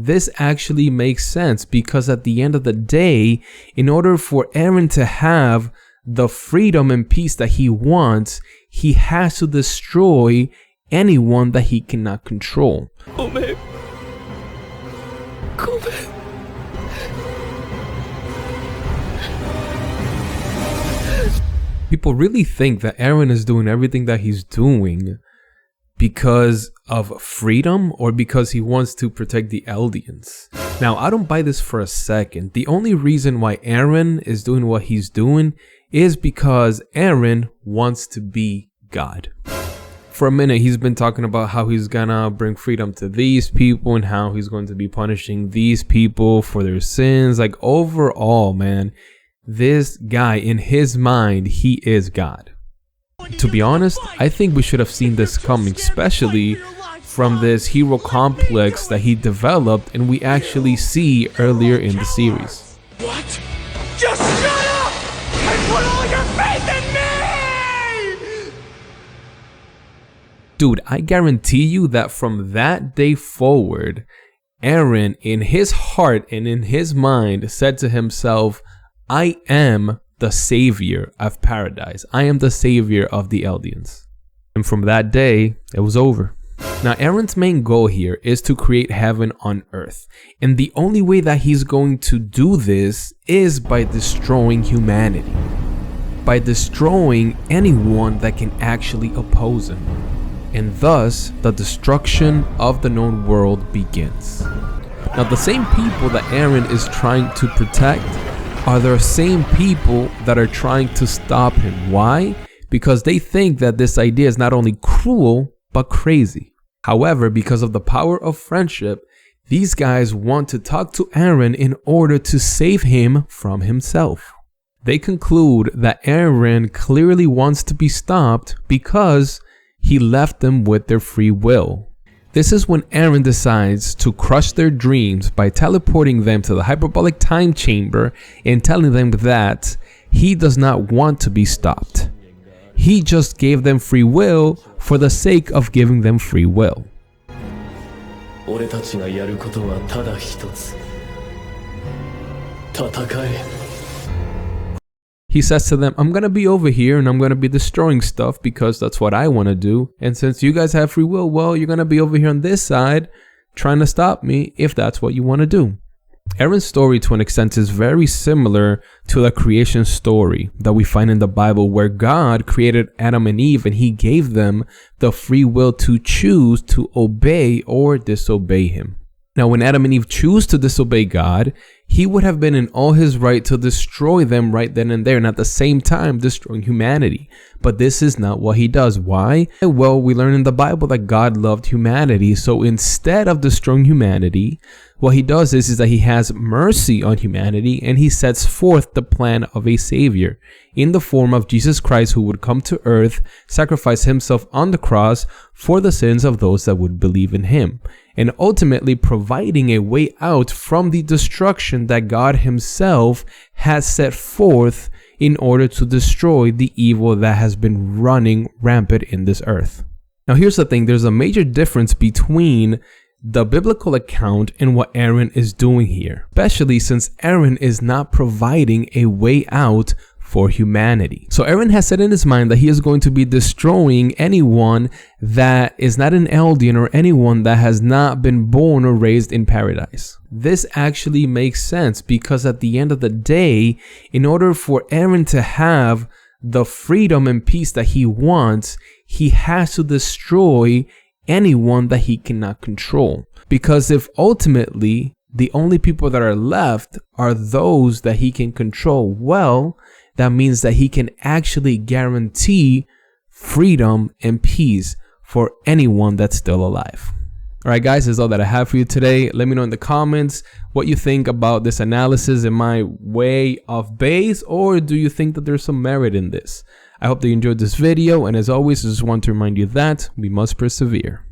this actually makes sense because at the end of the day, in order for Eren to have the freedom and peace that he wants, he has to destroy anyone that he cannot control. People really think that Eren is doing everything that he's doing because of freedom or because he wants to protect the Eldians. Now, I don't buy this for a second. The only reason why Eren is doing what he's doing is because Eren wants to be God. For a minute, he's been talking about how he's gonna bring freedom to these people and how he's going to be punishing these people for their sins. Like, overall, man, this guy, in his mind, he is God. To be honest, I think we should have seen this coming, especially from this hero complex that he developed and we actually see earlier in the series. What? Just shut up and put all your faith in me! Dude, I guarantee you that from that day forward, Eren, in his heart and in his mind, said to himself, I am the savior of paradise. I am the savior of the Eldians. And from that day, it was over. Now, Eren's main goal here is to create heaven on earth. And the only way that he's going to do this is by destroying humanity. By destroying anyone that can actually oppose him. And thus, the destruction of the known world begins. Now, the same people that Eren is trying to protect are the same people that are trying to stop him. Why? Because they think that this idea is not only cruel, but crazy. However, because of the power of friendship, these guys want to talk to Eren in order to save him from himself. They conclude that Eren clearly wants to be stopped because he left them with their free will. This is when Eren decides to crush their dreams by teleporting them to the hyperbolic time chamber and telling them that he does not want to be stopped. He just gave them free will for the sake of giving them free will. He says to them, I'm gonna be over here and I'm gonna be destroying stuff because that's what I want to do. And since you guys have free will, well, you're gonna be over here on this side trying to stop me if that's what you want to do. Eren's story, to an extent, is very similar to the creation story that we find in the Bible, where God created Adam and Eve and he gave them the free will to choose to obey or disobey him. Now, when Adam and Eve choose to disobey God, he would have been in all his right to destroy them right then and there, and at the same time destroying humanity. But this is not what he does. Why? Well, we learn in the Bible that God loved humanity. So instead of destroying humanity, what he does is that he has mercy on humanity and he sets forth the plan of a savior in the form of Jesus Christ, who would come to earth, sacrifice himself on the cross for the sins of those that would believe in him, and ultimately providing a way out from the destruction that God himself has set forth in order to destroy the evil that has been running rampant in this earth. Now, here's the thing. There's a major difference between the biblical account and what Eren is doing here, especially since Eren is not providing a way out for humanity. So Eren has set in his mind that he is going to be destroying anyone that is not an Eldian or anyone that has not been born or raised in paradise. This actually makes sense because at the end of the day, in order for Eren to have the freedom and peace that he wants, he has to destroy anyone that he cannot control. Because if ultimately the only people that are left are those that he can control, well, that means that he can actually guarantee freedom and peace for anyone that's still alive. All right, guys, that's all that I have for you today. Let me know in the comments what you think about this analysis. Am I way off base, or do you think that there's some merit in this? I hope that you enjoyed this video, and as always, I just want to remind you that we must persevere.